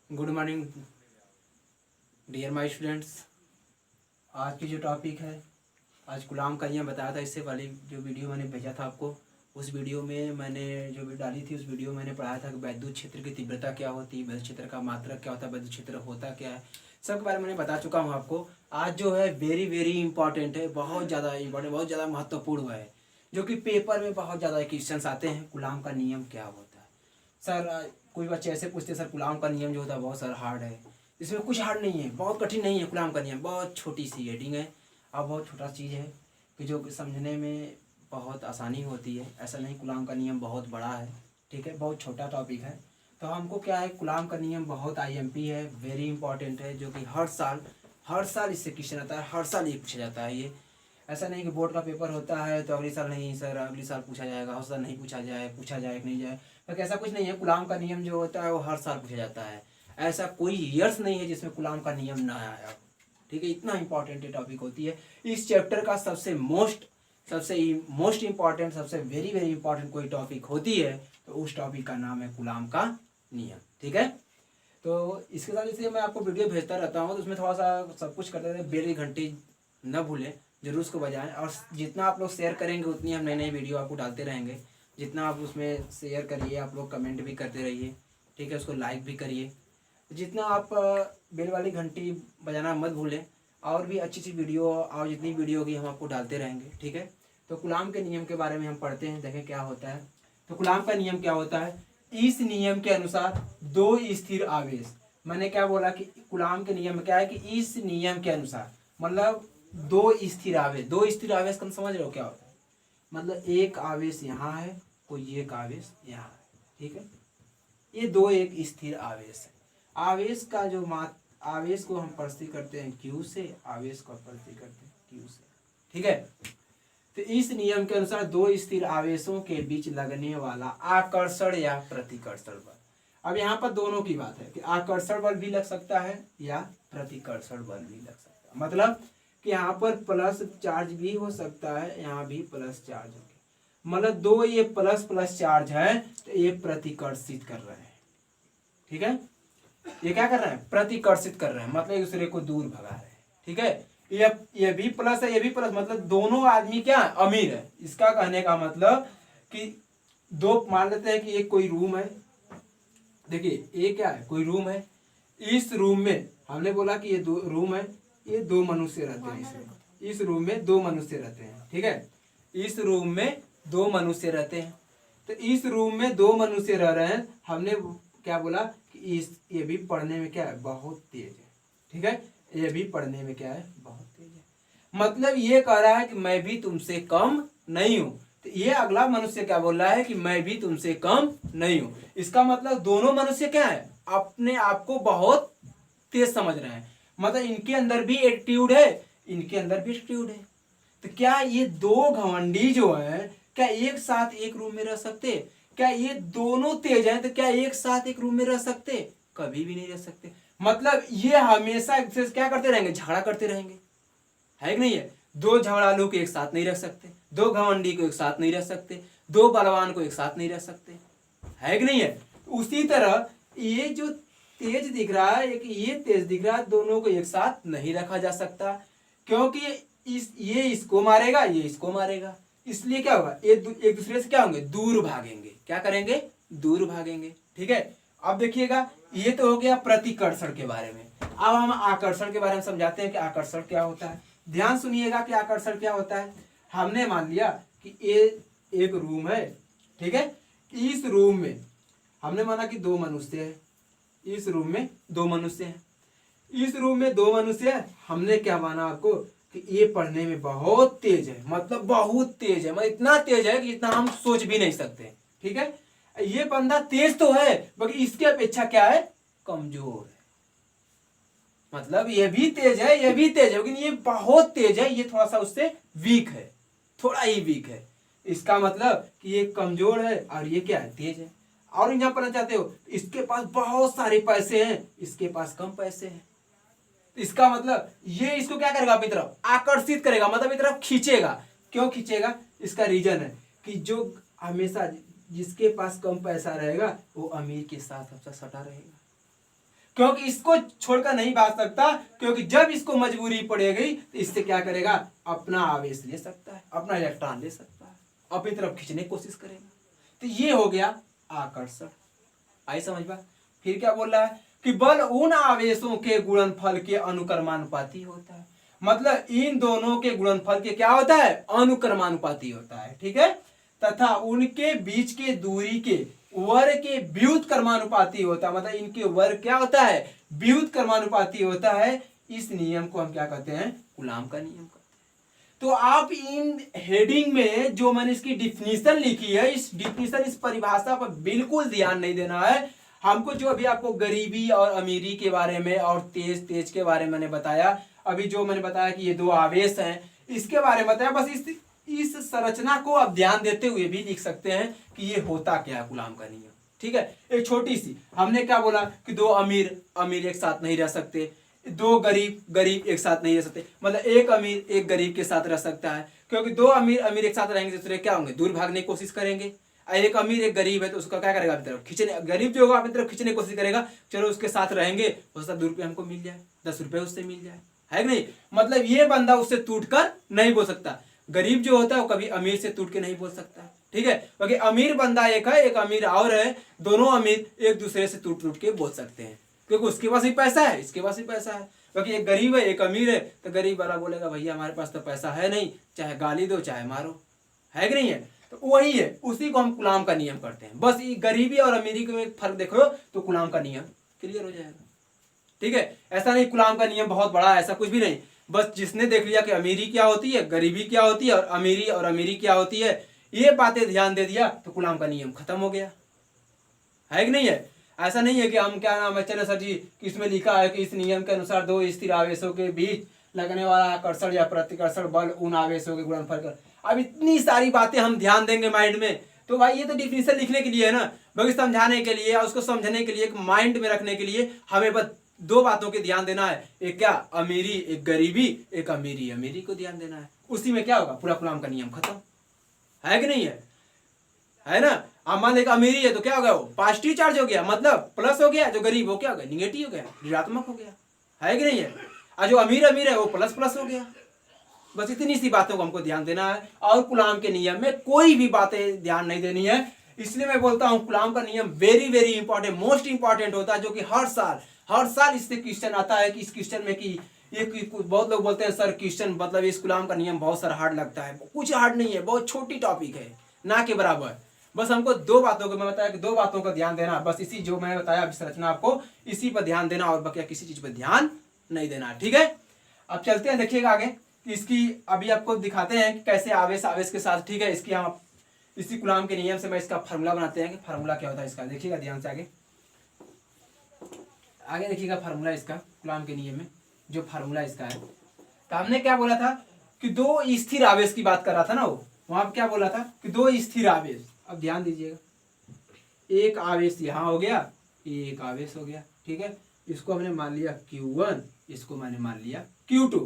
Good morning dear my students. आज की जो टॉपिक है, आज गुलाम का ये बताया था। इससे वाली जो वीडियो मैंने भेजा था आपको, उस वीडियो में मैंने जो भी डाली थी, उस वीडियो में मैंने पढ़ाया था कि वैद्युत क्षेत्र की तीव्रता क्या होती है, वैद्युत क्षेत्र का मात्रक क्या होता है, वैद्युत क्षेत्र होता क्या है, सब के बारे में मैंने बता चुका हूँ आपको। आज जो है वेरी वेरी इंपॉर्टेंट है, बहुत ज़्यादा इंपॉर्टेंट, बहुत ज़्यादा महत्वपूर्ण है, जो कि पेपर में बहुत ज़्यादा क्वेश्चन आते हैं। गुलाम का नियम क्या होता है सर? कोई बच्चे ऐसे पूछते हैं सर गुलाम का नियम जो होता है बहुत सर हार्ड है। इसमें कुछ हार्ड नहीं है, बहुत कठिन नहीं है। गुलाम का नियम बहुत छोटी सी हेडिंग है और बहुत छोटा चीज़ है कि जो समझने में बहुत आसानी होती है। ऐसा नहीं गुलाम का नियम बहुत बड़ा है, ठीक है, बहुत छोटा टॉपिक है। तो हमको क्या है, गुलाम का नियम बहुत आईएमपी है, वेरी इंपॉर्टेंट है, जो कि हर साल इससे क्वेश्चन आता है, हर साल ये पूछा जाता है। ये ऐसा नहीं कि बोर्ड का पेपर होता है तो अगले साल नहीं सर, अगले साल पूछा जाएगा, उस साल नहीं पूछा जाए कि नहीं जाए, तो ऐसा कुछ नहीं है। गुलाम का नियम जो होता है वो हर साल पूछा जाता है। ऐसा कोई ईयर्स नहीं है जिसमें गुलाम का नियम ना आया, ठीक है। इतना इंपॉर्टेंट टॉपिक होती है। इस चैप्टर का सबसे मोस्ट इंपॉर्टेंट, सबसे वेरी वेरी इंपॉर्टेंट कोई टॉपिक होती है तो उस टॉपिक का नाम है गुलाम का नियम, ठीक है। तो इसके साथ इसलिए मैं आपको वीडियो भेजता रहता हूँ, तो उसमें थोड़ा सा सब कुछ करते रहते, बेल की घंटी न भूलें, जरूर उसको बजाएं। और जितना आप लोग शेयर करेंगे उतनी हम नई नई वीडियो आपको डालते रहेंगे। जितना आप उसमें शेयर करिए, आप लोग कमेंट भी करते रहिए, ठीक है, उसको लाइक भी करिए। जितना आप बेल वाली घंटी बजाना मत भूलें। और भी अच्छी अच्छी वीडियो और जितनी वीडियो होगी हम आपको डालते रहेंगे, ठीक है। तो गुलाम के नियम के बारे में हम पढ़ते हैं, देखें क्या होता है। तो गुलाम का नियम क्या होता है? इस नियम के अनुसार दो स्थिर आवेश, मैंने क्या बोला कि गुलाम के नियम में क्या है कि इस नियम के अनुसार मतलब दो स्थिर आवेश का समझ रहे हो क्या होता है? मतलब एक आवेश यहाँ है, कोई एक आवेश यहाँ है, ठीक है। ये दो एक स्थिर आवेश है। आवेश का जो आवेश को हम प्रस्तुत करते हैं Q से, आवेश को प्रस्तुत करते हैं Q से, ठीक है। तो इस नियम के अनुसार दो स्थिर आवेशों के बीच लगने वाला आकर्षण या प्रतिकर्षण बल, अब यहाँ पर दोनों की बात है कि आकर्षण बल भी लग सकता है या प्रतिकर्षण बल भी लग सकता है। मतलब कि यहाँ पर प्लस चार्ज भी हो सकता है, यहाँ भी प्लस चार्ज हो गया, मतलब दो ये प्लस प्लस चार्ज है तो ये प्रतिकर्षित कर रहे हैं, ठीक है। ये क्या कर रहे हैं? प्रतिकर्षित कर रहे हैं, मतलब एक दूसरे को दूर भगा रहे हैं, ठीक है। ये भी प्लस है, ये भी प्लस, मतलब दोनों आदमी क्या है? अमीर है। इसका कहने का मतलब कि दो, मान लेते हैं कि एक कोई रूम है, देखिए ये क्या है, कोई रूम है। इस रूम में हमने बोला कि ये दो रूम है, ये दो मनुष्य रहते हैं इसमें। इस रूम में दो मनुष्य रहते हैं, ठीक है। इस रूम में दो मनुष्य रहते हैं। तो इस रूम में दो मनुष्य रह रहे हैं, हमने क्या बोला कि ये भी पढ़ने में क्या है? बहुत तेज है, ठीक है। ये भी पढ़ने में क्या है? बहुत तेज है। मतलब ये कह रहा है कि मैं भी तुमसे कम नहीं हूं। तो ये अगला मनुष्य क्या बोल रहा है कि मैं भी तुमसे कम नहीं हूं। इसका मतलब दोनों मनुष्य क्या है? अपने आप को बहुत तेज समझ रहे हैं। मतलब इनके अंदर भी एटीट्यूड है, इनके अंदर भी एटीट्यूड है। तो क्या ये दो घमंडी जो है, क्या एक साथ एक रूम में रह सकते? क्या ये दोनों तेज हैं तो क्या एक साथ एक रूम में रह सकते? कभी भी नहीं रह सकते। मतलब ये हमेशा एक दूसरे से क्या करते रहेंगे? झगड़ा करते रहेंगे, है कि नहीं है? दो झगड़ालू को एक साथ नहीं रख सकते, दो घमंडी को एक साथ नहीं रह सकते, दो बलवान को एक साथ नहीं रह सकते, है कि नहीं है? उसी तरह ये जो तेज दिख रहा है, एक ये तेज दिख रहा है, दोनों को एक साथ नहीं रखा जा सकता, क्योंकि ये इसको मारेगा, ये इसको मारेगा। इसलिए क्या होगा? ये एक दूसरे से क्या होंगे? दूर भागेंगे। क्या करेंगे? दूर भागेंगे, ठीक है। अब देखिएगा, ये तो हो गया प्रतिकर्षण के बारे में। अब हम आकर्षण के बारे में समझाते हैं कि आकर्षण क्या होता है। ध्यान सुनिएगा कि आकर्षण क्या होता है। हमने मान लिया कि ये एक रूम है, ठीक है। इस रूम में हमने माना कि दो मनुष्य है, इस रूम में दो मनुष्य हैं, इस रूम में दो मनुष्य है। हमने क्या माना आपको कि ये पढ़ने में बहुत तेज है, मतलब बहुत तेज है, मतलब इतना तेज है कि इतना हम सोच भी नहीं सकते, ठीक है। ये बंदा तेज तो है, बाकी इसके अपेक्षा क्या है? कमजोर है। मतलब ये भी तेज है, ये भी तेज है, लेकिन ये बहुत तेज है, ये थोड़ा सा उससे वीक है, थोड़ा ही वीक है। इसका मतलब कि ये कमजोर है और ये क्या है? तेज है। और यहाँ पर चाहते हो, इसके पास बहुत सारे पैसे हैं, इसके पास कम पैसे हैं। इसका मतलब ये इसको क्या करेगा? अपनी तरफ आकर्षित करेगा, मतलब अपनी तरफ खींचेगा। क्यों खींचेगा? इसका रीजन है कि जो हमेशा जिसके पास कम पैसा रहेगा वो अमीर के साथ हमेशा सटा रहेगा। क्योंकि इसको छोड़कर नहीं भाग सकता, क्योंकि जब इसको मजबूरी पड़ेगी तो इससे क्या करेगा, अपना आवेश ले सकता है, अपना इलेक्ट्रॉन ले सकता है, अपनी तरफ खींचने की कोशिश करेगा। तो ये हो गया आकर्षण। आई समझ में। फिर क्या बोल रहा है कि बल उन आवेशों के गुणनफल के अनुक्रमानुपाती होता है। मतलब इन दोनों के गुणनफल के क्या होता है, अनुक्रमानुपाती होता है। ठीक है, तथा उनके बीच के दूरी के वर्ग के व्युत्क्रमानुपाती होता है। मतलब इनके वर्ग क्या होता है, व्युत्क्रमानुपाती होता है। इस नियम को हम क्या कहते हैं, कूलाम का नियम कहते हैं। तो आप इन हेडिंग में जो मैंने इसकी डिफिनीशन लिखी है, इस डिफिनीशन, इस परिभाषा पर बिल्कुल ध्यान नहीं देना है हमको। जो अभी आपको गरीबी और अमीरी के बारे में और तेज तेज के बारे में मैंने बताया, अभी जो मैंने बताया कि ये दो आवेश हैं, इसके बारे में बताया। बस इस संरचना को आप ध्यान देते हुए भी लिख सकते हैं कि ये होता क्या है कूलाम का नियम। ठीक है, एक छोटी सी हमने क्या बोला कि दो अमीर एक साथ नहीं रह सकते, दो गरीब एक साथ नहीं रह सकते। मतलब एक अमीर एक गरीब के साथ रह सकता है, क्योंकि दो अमीर एक साथ रहेंगे दूसरे क्या होंगे, दूर भागने की कोशिश करेंगे। एक अमीर एक गरीब है तो उसका क्या करेगा, अपनी तरफ खींचने, गरीब जो होगा अपनी तरफ खींचने की कोशिश करेगा। चलो उसके साथ रहेंगे, हो सकता है 2 रुपये हमको मिल जाए, 10 रुपये उससे मिल जाए, है कि नहीं। मतलब ये बंदा उससे टूट कर नहीं बोल सकता। गरीब जो होता है वो कभी अमीर से टूट के नहीं बोल सकता। ठीक है, क्योंकि अमीर बंदा एक है, एक अमीर और है, दोनों अमीर एक दूसरे से टूट के बोल सकते हैं, क्योंकि उसके पास भी पैसा है, इसके पास भी पैसा है। क्योंकि एक गरीब है एक अमीर है, तो गरीब वाला बोलेगा भैया हमारे पास तो पैसा है नहीं, चाहे गाली दो चाहे मारो, है कि नहीं है। तो वही है, उसी को हम कूलाम का नियम करते हैं। बस ये गरीबी और अमीरी में फर्क देखो तो कूलाम का नियम क्लियर हो जाएगा। ठीक है, ऐसा नहीं कूलाम का नियम बहुत बड़ा है, ऐसा कुछ भी नहीं। बस जिसने देख लिया कि अमीरी क्या होती है, गरीबी क्या होती है, और अमीरी क्या होती है, ये बातें ध्यान दे दिया तो कूलाम का नियम खत्म हो गया, है कि नहीं है। ऐसा नहीं है कि हम क्या नाम है, चलो सर जी कि इसमें लिखा है कि इस नियम के अनुसार दो स्थिर आवेशों के बीच लगने वाला आकर्षण या प्रतिकर्षण बल उन आवेशों के गुणनफल कर। अब इतनी सारी बातें हम ध्यान देंगे माइंड में, तो भाई ये तो डिफिनीशन लिखने के लिए है ना, बाकी समझाने के लिए, उसको समझने के लिए, एक माइंड में रखने के लिए हमें बस 2 बातों के ध्यान देना है। एक क्या, अमीरी एक गरीबी, एक अमीरी को ध्यान देना है। उसी में क्या होगा, पूरा कूलाम का नियम खत्म, है कि नहीं है ना। अब मान लीजिए अमीरी है तो क्या हो गया, वो पॉजिटिव चार्ज हो गया, मतलब प्लस हो गया। जो गरीब हो क्या हो गया, निगेटिव हो गया, ऋणात्मक हो गया, है कि नहीं है। और जो अमीर है वो प्लस हो गया। बस इतनी सी बातों को हमको ध्यान देना है, और कूलाम के नियम में कोई भी बातें ध्यान नहीं देनी है। इसलिए मैं बोलता हूँ कूलाम का नियम very very important, most important होता है, जो कि हर साल इससे क्वेश्चन आता है। कि इस क्वेश्चन में कि ये बहुत लोग बोलते हैं सर क्वेश्चन मतलब इस कूलाम का नियम बहुत सारा हार्ड लगता है। कुछ हार्ड नहीं है, बहुत छोटी टॉपिक है, ना के बराबर। बस हमको 2 बातों को, मैं बताया कि 2 बातों का ध्यान देना, बस इसी जो मैंने बताया संरचना आपको इसी पर ध्यान देना, और बाकी किसी चीज पर ध्यान नहीं देना। ठीक है, अब चलते हैं, देखिएगा आगे इसकी, अभी आपको दिखाते हैं कि कैसे आवेश के साथ। ठीक है, इसकी हम इसी कूलाम के नियम से मैं इसका फार्मूला बनाते हैं कि फार्मूला क्या होता है इसका। देखिएगा ध्यान से आगे देखिएगा फार्मूला इसका कूलाम के नियम में, जो फार्मूला इसका है। तो हमने क्या बोला था कि 2 स्थिर आवेश की बात कर रहा था ना, वो वहां पर क्या बोला था कि 2 स्थिर आवेश। अब ध्यान दीजिएगा, एक आवेश यहाँ हो गया, एक आवेश हो गया। ठीक है, इसको हमने मान लिया Q1, इसको मैंने मान लिया Q2।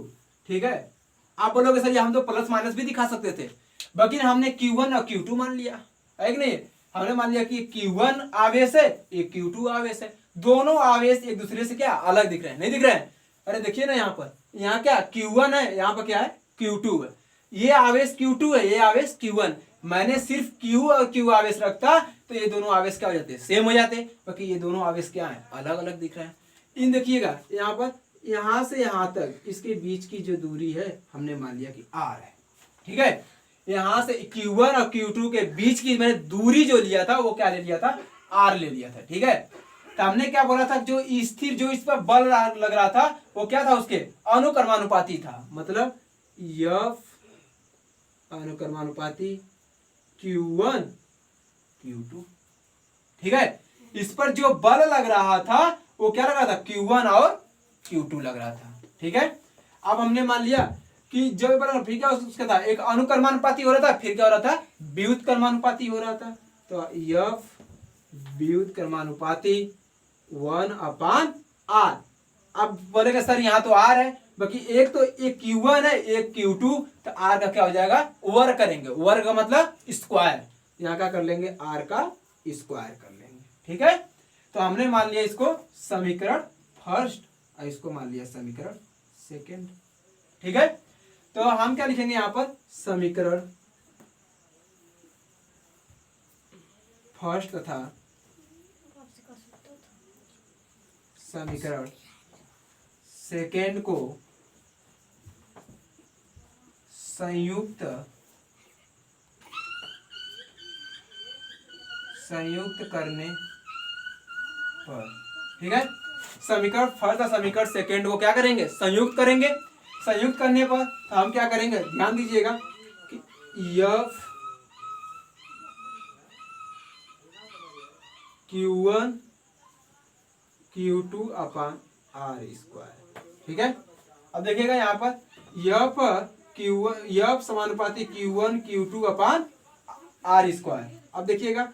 ठीक है, आप बोलोगे सर हम तो प्लस माइनस भी दिखा सकते थे, लेकिन हमने Q1 और Q2 मान लिया, है कि नहीं। हमने मान लिया कि Q1 आवेश है, एक Q2 आवेश है। दोनों आवेश एक दूसरे से क्या अलग दिख रहे हैं, नहीं दिख रहे हैं। अरे देखिए ना, यहाँ पर, यहाँ क्या Q1 है, यहाँ पर क्या है Q2 है। ये आवेश Q2 है, ये आवेश Q1। मैंने सिर्फ Q और Q आवेश रखता तो ये दोनों आवेश क्या हो जाते, सेम हो जाते, क्योंकि ये दोनों आवेश क्या है, अलग अलग दिख रहे हैं। इन देखिएगा यहाँ पर, यहाँ से यहाँ तक इसके बीच की जो दूरी है हमने मान लिया कि R है। ठीक है, यहाँ से Q1 और Q2 के बीच की मैंने दूरी जो लिया था वो क्या ले लिया था, R ले लिया था। ठीक है, तो हमने क्या बोला था, जो स्थिर, जो इस पर बल लग रहा था वो क्या था, उसके अनुक्रमानुपाती था। मतलब F अनुक्रमानुपाती Q1 Q2। ठीक है, इस पर जो बल लग रहा था वो क्या लग रहा था, Q1 और Q2 लग रहा था। ठीक है, अब हमने मान लिया कि जब बल फिर क्या उसका था, एक अनुक्रमानुपाती हो रहा था, फिर क्या हो रहा था, व्युत्क्रमानुपाती हो रहा था। तो F व्युत्क्रमानुपाती 1/R। अब बोलेगा सर यहाँ तो R है, बाकी एक तो एक Q1 है एक Q2, तो R का क्या हो जाएगा, वर्ग करेंगे, वर्ग का मतलब स्क्वायर, यहाँ का कर लेंगे R का स्क्वायर कर लेंगे। ठीक है, तो हमने मान लिया इसको समीकरण फर्स्ट और इसको मान लिया समीकरण सेकंड। ठीक है, तो हम क्या लिखेंगे यहाँ पर, समीकरण फर्स्ट तथा समीकरण सेकेंड को संयुक्त करने पर, ठीक है, समीकरण फर्स्ट और समीकरण सेकेंड को क्या करेंगे, संयुक्त करेंगे। संयुक्त करने पर हम क्या करेंगे, ध्यान दीजिएगा कि F Q1 Q2 upon R square. ठीक है, अब देखिएगा यहाँ पर यफ समानुपाती Q1 Q2 upon R square. अब देखिएगा,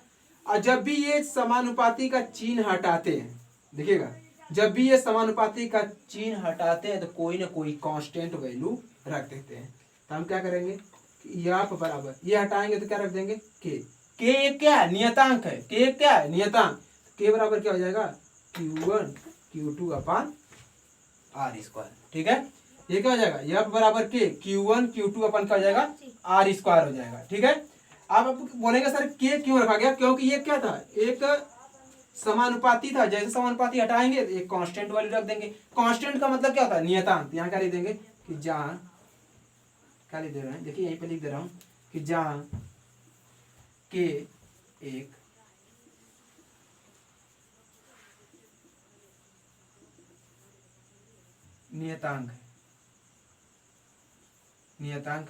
और जब भी ये समानुपाती का चिन्ह हटाते हैं, देखिएगा जब भी ये समानुपाती का चिन्ह हटाते हैं तो कोई ना कोई कांस्टेंट वैल्यू रख देते हैं। तो हम क्या करेंगे, यफ बराबर ये हटाएंगे तो क्या रख देंगे, के क्या है, नियतांक है, के क्या है, नियतांक, के बराबर क्या हो जाएगा, Q1 Q2 upon R square. ठीक है, ये क्या हो जाएगा, यफ बराबर के Q1 Q2 अपन क्या हो जाएगा, आर स्क्वायर हो जाएगा। ठीक है, अब आप बोलेंगे सर के क्यों रखा गया, क्योंकि ये क्या था, एक समानुपाती था, जैसे समानुपाती हटाएंगे एक कांस्टेंट वैल्यू रख देंगे। कांस्टेंट का मतलब क्या होता है, नियतांक। यहाँ क्या लिख देंगे कि जहां, क्या लिख दे रहे हैं, देखिए यहीं पे लिख दे रहा हूं कि जहां के एक नियतांक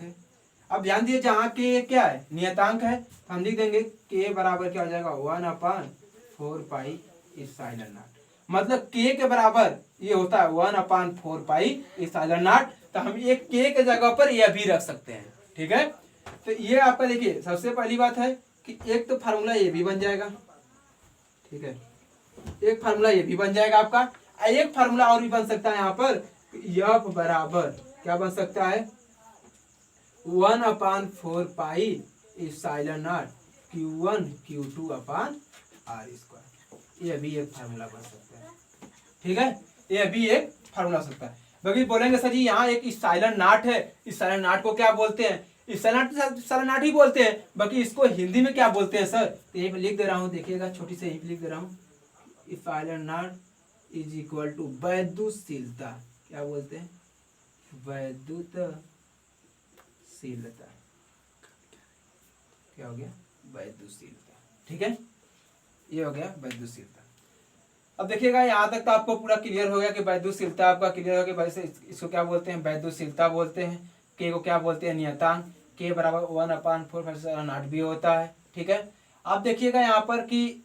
है। अब ध्यान दिए, जहां के क्या है, नियतांक है, तो हम लिख देंगे के बराबर क्या हो जाएगा, 1/4 एप्सिलॉन नॉट। मतलब के बराबर ये होता है 1/4 एप्सिलॉन नॉट। तो हम एक के जगह पर यह भी रख सकते हैं। ठीक है, तो ये आपका देखिए, सबसे पहली बात है कि एक तो फार्मूला ये भी बन जाएगा। ठीक है, एक फार्मूला ये भी बन जाएगा आपका, एक फार्मूला और भी बन सकता है यहाँ पर, यफ बराबर क्या बन सकता है, 1/4 epsilon naught Q1 Q2 upon R square. ये भी एक फार्मूला बन सकता है। ठीक है, ये भी एक फार्मूला हो सकता है। बाकी बोलेंगे सर जी यहाँ एक एप्सिलॉन नॉट है, एप्सिलॉन नॉट को क्या बोलते हैं, एप्सिलॉन नॉट ही बोलते हैं, बाकी इसको हिंदी में क्या बोलते हैं सर, तो यही लिख दे रहा हूँ, देखिएगा छोटी से यही लिख दे रहा हूँ, epsilon naught is equal to वैद्युतशीलता। क्या बोलते हैं, वैद्युतशीलता। क्या हो गया, वैद्युतशीलता। ठीक है, ये हो गया वैद्युतशीलता। अब देखिएगा यहाँ तक तो आपको पूरा क्लियर हो गया कि वैद्युतशीलता आपका क्लियर हो गया। वैसे इसको क्या बोलते हैं, वैद्युतशीलता बोलते हैं। के को क्या बोलते हैं, नियतांक। के बराबर 1/4 नॉट भी होता है। ठीक है, आप देखिएगा यहाँ पर कि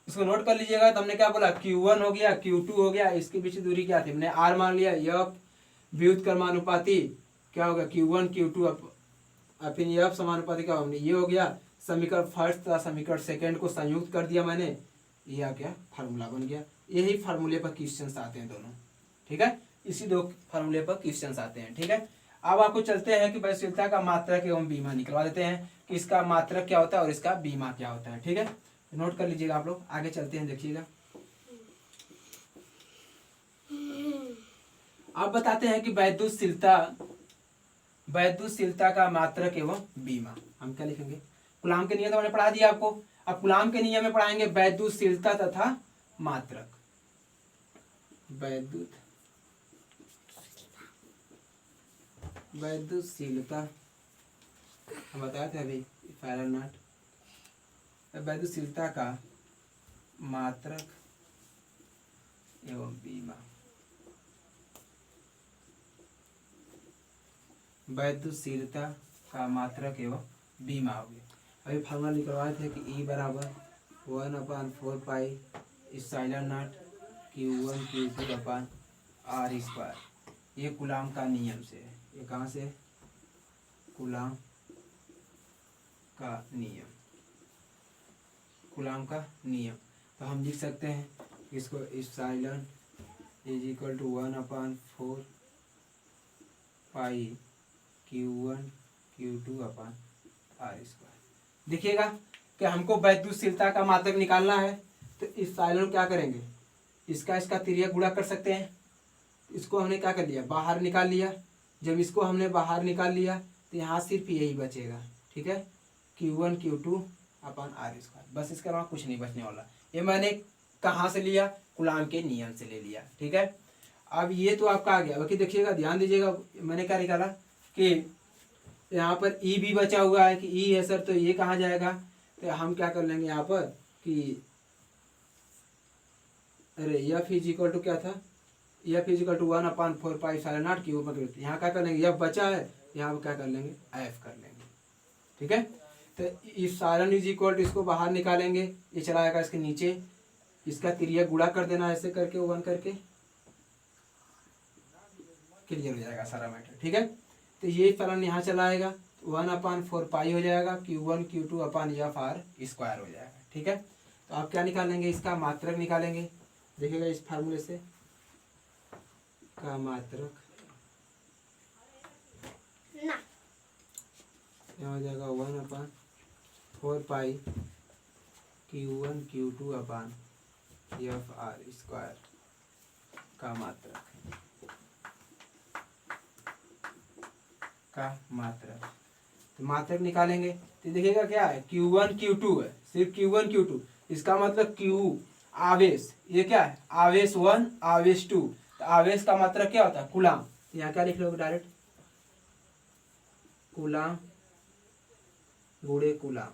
इसको नोट कर लीजिएगा। तो हमने क्या बोला, Q1 हो गया, Q2 हो गया, इसके बीच दूरी क्या थी, हमने R मान लिया। यह व्युत्क्रमानुपाती क्या होगा, Q1 Q2 फिर यह समानुपाती क्या, हमने ये हो गया। समीकरण फर्स्ट तथा समीकरण सेकंड को संयुक्त कर दिया मैंने, ये आ गया फार्मूला बन गया। यही फार्मूले पर क्वेश्चंस आते हैं दोनों। ठीक है, इसी दो फार्मूले पर क्वेश्चंस आते हैं। ठीक है, अब आपको चलते हैं कि वैद्युतशीलता का मात्रक एवं बीमा निकलवा देते हैं कि इसका मात्रक क्या होता है और इसका बीमा क्या होता है। ठीक है, नोट कर लीजिएगा आप लोग, आगे चलते हैं। देखिएगा, अब बताते हैं कि वैद्युतशीलता का मात्रक एवं बीमा। हम क्या लिखेंगे, कूलाम के नियम तो मैंने पढ़ा दिया आपको। अब कूलाम के नियम में पढ़ाएंगे वैद्युतशीलता तथा मात्रक। वैद्युतशीलता हम बताए थे अभी, एप्सिलॉन नॉट। वैद्युतशीलता का मात्रक एवं बीमा। वैद्युतशीलता का मात्रक एवं बीमा हो गया। अभी फार्मूला निकलवाए थे कि E बराबर 1/4 epsilon naught Q1 Q2 upon R square. ये कूलाम का नियम से है। ये कहाँ से, कूलाम का नियम, कूलाम का नियम। तो हम लिख सकते हैं इसको, epsilon is equal to 1/4 Q1 Q2 upon R square. देखिएगा कि हमको वैद्युतशीलता का मात्रक निकालना है, तो एप्सिलॉन क्या करेंगे, इसका इसका तिर्यक गुणा कर सकते हैं। इसको हमने क्या कर लिया, बाहर निकाल लिया। जब इसको हमने बाहर निकाल लिया तो यहाँ सिर्फ यही बचेगा, ठीक है, Q1 Q2 अपन R स्क्वायर, बस इसके अलावा कुछ नहीं बचने वाला। ये मैंने कहाँ से लिया, कूलाम के नियम से ले लिया, ठीक है। अब ये तो आपका आ गया। बाकी देखिएगा, ध्यान दीजिएगा, मैंने क्या निकाला कि यहाँ पर E भी बचा हुआ है कि E है सर, तो ये कहाँ जाएगा, तो हम क्या कर लेंगे यहाँ पर कि अरे F इज इक्वल टू क्या था, F इज इक्वल टू 1/4πε0 की ऊपर, यहाँ क्या कर लेंगे, F बचा है, यहाँ पर क्या कर लेंगे, F कर लेंगे, ठीक है। तो इस सारण इज इक्वल टू, इसको बाहर निकालेंगे, ये चला आएगा इसके नीचे, इसका तिर्यक गुणा कर देना ऐसे करके 1 करके, क्लियर हो जाएगा सारा मैटर, ठीक है। तो ये फलन यहाँ चला आएगा, 1/4π हो जाएगा, Q1 Q2 अपन F R² हो जाएगा, ठीक है। तो आप क्या निकालेंगे, इसका मात्रक निकालेंगे। देखिएगा इस फार्मूले से, का मात्रक यहाँ हो जाएगा 1/4π Q1 Q2 अपन F R² का मात्रक, का मात्रक। तो मात्रक निकालेंगे तो देखिएगा क्या है, Q1 Q2 है, सिर्फ Q1 Q2, इसका मतलब Q आवेश, ये क्या है, आवेश 1 आवेश 2, तो आवेश का मात्रक क्या होता है, कूलाम। यहाँ क्या लिख लोगे डायरेक्ट, कूलाम गुणे कूलाम।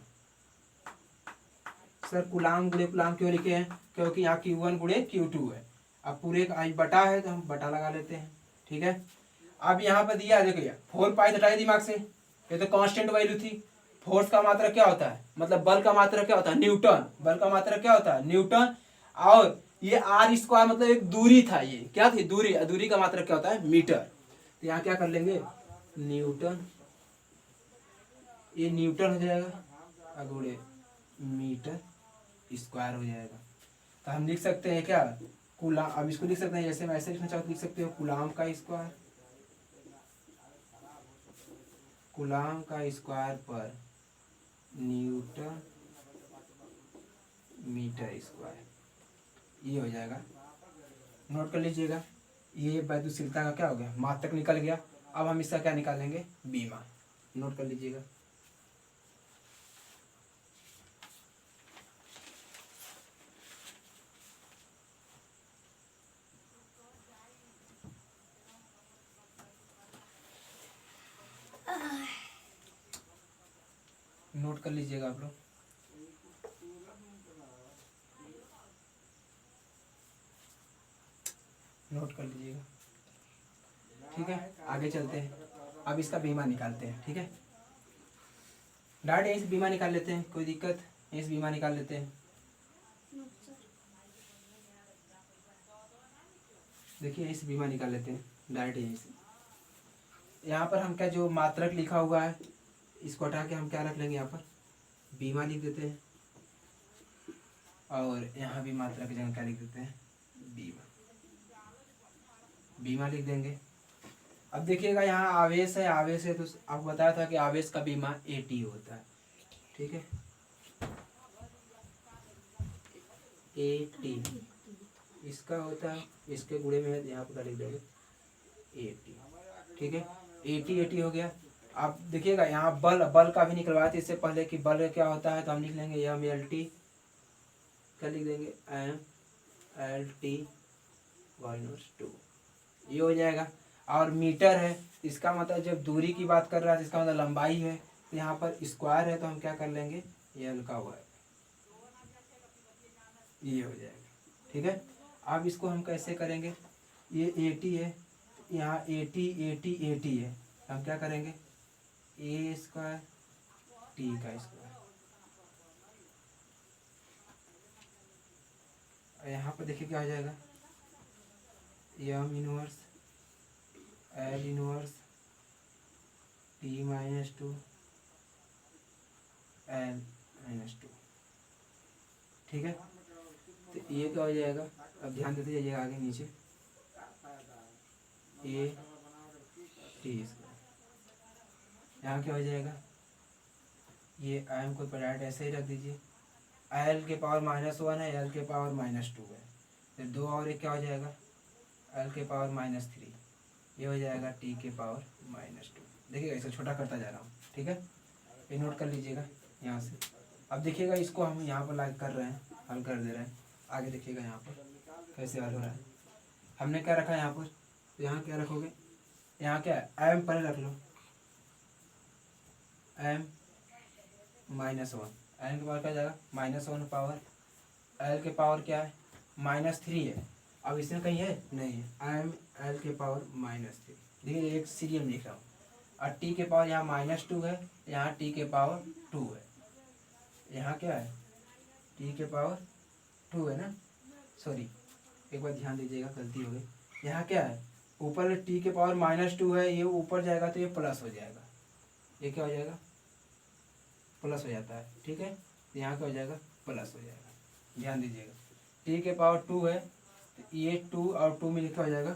सर कूलाम गुणे कूलाम क्यों लिखे हैं, क्योंकि यहाँ Q1 गुणे Q2 है। अब पूरे का बटा है तो हम बटा लगा लेते हैं, ठीक है। अब यहाँ पर दिया, देखिए 4π हटाइए दिमाग से, ये तो कांस्टेंट वैल्यू थी। फोर्स का मात्रक क्या होता है, मतलब बल का मात्रक क्या होता है, न्यूटन। बल का मात्रक क्या होता है, न्यूटन। और ये R² मतलब एक दूरी था, ये क्या थी, दूरी। दूरी का मात्रक क्या होता है, मीटर। तो यहाँ क्या कर लेंगे, न्यूटन, ये न्यूटन हो जाएगा, गुणे मीटर स्क्वायर हो जाएगा। तो हम लिख सकते हैं क्या, कूलाम। अब इसको लिख सकते हैं, जैसे मैं ऐसे लिखना चाहूँ तो लिख सकते हो कूलाम का स्क्वायर, कूलाम का स्क्वायर पर न्यूटन मीटर स्क्वायर, ये हो जाएगा। नोट कर लीजिएगा, ये वैद्युशीलता का क्या हो गया, मात्रक निकल गया। अब हम इसका क्या निकालेंगे, बीमा। नोट कर लीजिएगा, नोट कर लीजिएगा आप लोग। नोट कर लीजिएगा, ठीक है। आगे चलते हैं, अब इसका बीमा निकालते हैं, ठीक है। डायरेक्ट यहीं से बीमा निकाल लेते हैं, कोई दिक्कत, यहीं से बीमा निकाल लेते हैं। देखिए यहीं से बीमा निकाल लेते हैं डायरेक्ट यहीं से। यहाँ पर हम क्या, जो मात्रक लिखा हुआ है इसको हटा के हम क्या रख लेंगे, यहाँ पर बीमा लिख देते हैं, और यहाँ भी मात्रक की जगह क्या लिख देते हैं, बीमा। बीमा लिख देंगे। अब देखिएगा यहाँ आवेश है, आवेश है, तो आपको बताया था कि आवेश का बीमा AT होता है, ठीक है। AT इसका होता है, इसके गुणे में है, यहाँ पर लिख देंगे AT, ठीक है। AT हो गया। आप देखिएगा यहाँ बल का भी निकलवाया था इससे पहले कि बल क्या होता है, तो हम लिख लेंगे MLT, क्या लिख देंगे, MLT/2, ये हो जाएगा। और मीटर है, इसका मतलब जब दूरी की बात कर रहा है, इसका मतलब लंबाई है, तो यहाँ पर स्क्वायर है तो हम क्या कर लेंगे, L का वर्ग, ये हो जाएगा, ठीक है। अब इसको हम कैसे करेंगे, ये AT है, यहाँ AT है, हम क्या करेंगे, A² T का स्क्वायर। यहाँ पर देखिए क्या हो जाएगा, M inverse L inverse T-2 L-2, ठीक है। तो ये क्या हो जाएगा, अब ध्यान देते जाइएगा आगे नीचे, AT², यहाँ क्या हो जाएगा, ये M को डायरेक्ट ऐसे ही रख दीजिए, L के पावर -1 है, L के पावर -2 है, फिर 2 और 1 क्या हो जाएगा, l के पावर -3, ये हो जाएगा t के पावर -2। देखिएगा इसे छोटा करता जा रहा हूँ, ठीक है, ये नोट कर लीजिएगा यहाँ से। अब देखिएगा इसको हम यहाँ पर लाइक कर रहे हैं, हल कर दे रहे हैं। आगे देखिएगा यहाँ पर कैसे हल हो रहा है। हमने क्या रखा है यहाँ पर, तो यहाँ क्या रखोगे, यहाँ क्या है m पहले रख लो, m -1, n के पावर क्या जाएगा -1 पावर l के पावर क्या है -3 है। अब इसमें कहीं है नहीं है, m l के पावर -3। देखिए एक सीरियल में लिख रहा हूँ, और t के पावर यहाँ -2 है, यहाँ t के पावर 2 है, यहाँ क्या है t के पावर 2 है ना, सॉरी एक बार ध्यान दीजिएगा गलती हो गई। यहाँ क्या है ऊपर t के पावर -2 है, ये ऊपर जाएगा तो ये प्लस हो जाएगा, ये क्या हो जाएगा प्लस हो जाता है, ठीक है, यहाँ क्या हो जाएगा प्लस हो जाएगा। ध्यान दीजिएगा t के पावर 2 है तो ये 2 और 2 में लिखा हो जाएगा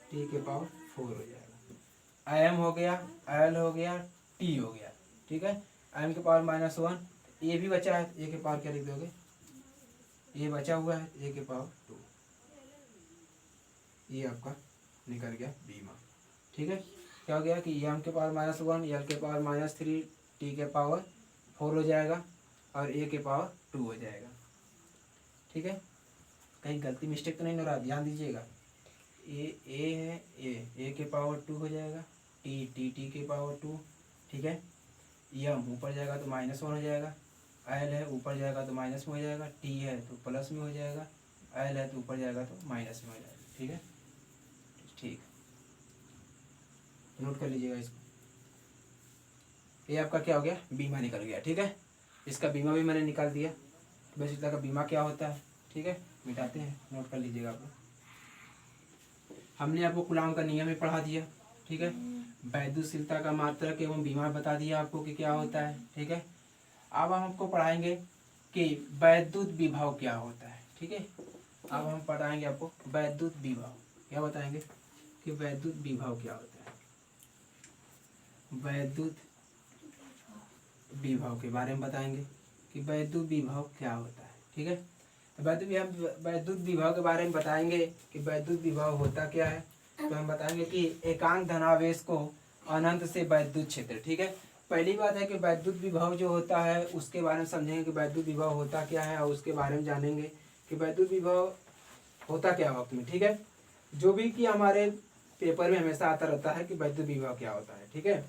t के पावर 4 हो जाएगा। m हो गया, l हो गया, t हो गया, ठीक है। m के पावर -1, ये भी बचा है, a के पावर क्या लिख दोगे, ये बचा हुआ है a के पावर 2, ये आपका निकल गया बीमा, ठीक है। क्या हो गया कि m के पावर -1, l के पावर -3, t के पावर 4 हो जाएगा और a के पावर 2 हो जाएगा, ठीक है। कहीं गलती मिस्टेक तो नहीं हो रहा, ध्यान दीजिएगा। a है, a के पावर 2 हो जाएगा, t के पावर 2, ठीक है। m ऊपर जाएगा तो -1 हो जाएगा, l है ऊपर जाएगा तो माइनस में हो जाएगा, t है तो प्लस में हो जाएगा, l है तो ऊपर जाएगा तो माइनस में हो जाएगा, ठीक है। ठीक, नोट कर लीजिएगा इसको। ये आपका क्या हो गया बीमा निकल गया, ठीक है। इसका बीमा भी मैंने निकाल दिया। बस का बीमा क्या होता है, ठीक है, मिटाते हैं, नोट कर लीजिएगा आप। हमने आपको कूलाम का नियम भी पढ़ा दिया, ठीक है। वैद्युतशीलता का मात्रक एवं बीमा बता दिया आपको कि क्या होता है, ठीक है। अब हम आपको पढ़ाएंगे कि वैद्युत विभव क्या होता है, ठीक है। अब हम पढ़ाएंगे आपको वैद्युत विभव, क्या बताएंगे कि वैद्युत विभव क्या होता है। वैद्युत विभव के बारे में बताएंगे कि वैद्युत विभव क्या होता है, ठीक है। तो वैद्युत विभव के बारे में बताएंगे कि वैद्युत विभव होता क्या है। तो हम बताएंगे कि एकांक धनावेश को अनंत से वैद्युत क्षेत्र, ठीक है। पहली बात है कि वैद्युत विभव जो होता है उसके बारे में समझेंगे कि वैद्युत विभव होता क्या है, और उसके बारे में जानेंगे कि वैद्युत विभव होता क्या वक्त में, ठीक है। जो भी कि हमारे पेपर में हमेशा आता रहता है कि वैद्युत विभव क्या होता है, ठीक है।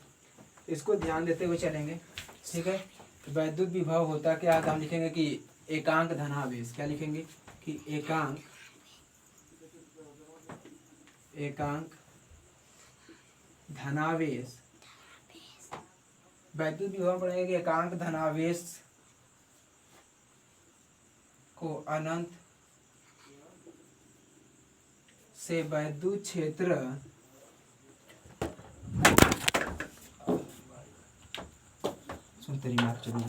इसको ध्यान देते हुए चलेंगे, ठीक है। वैद्युत विभव होता क्या है, तो हम लिखेंगे कि एकांक धनावेश, क्या लिखेंगे कि एकांक धनावेश। वैद्युत विभव पढ़ेंगे कि एकांक धनावेश को अनंत से वैद्युत क्षेत्र सुन तेरी मार चली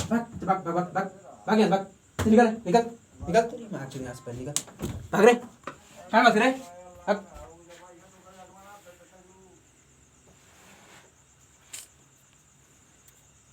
भाग भाग भाग भाग भाग भाग यहाँ भाग निकल निकल निकल तेरी मार चली आस पर निकल भाग रे क्या भाग रे भाग